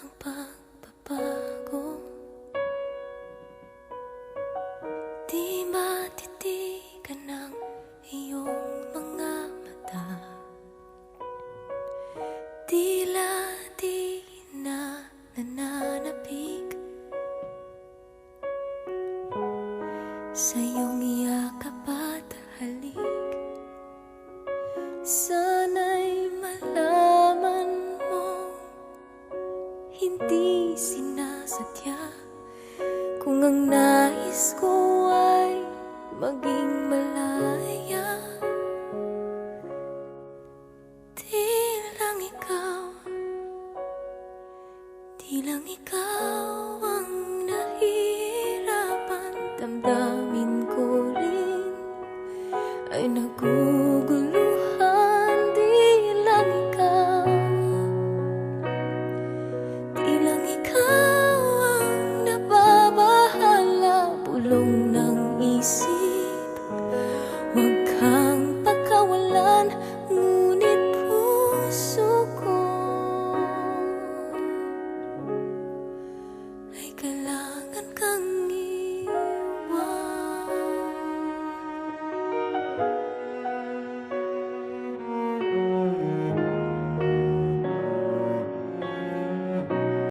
ang pagbabago. Di matitigan ng iyong mga mata, tila di na nananapig sa iyong yakap at halik. Sana'y malaman mo, hindi sinasadya, kung ang nais ko ay maging malaya. Di lang ikaw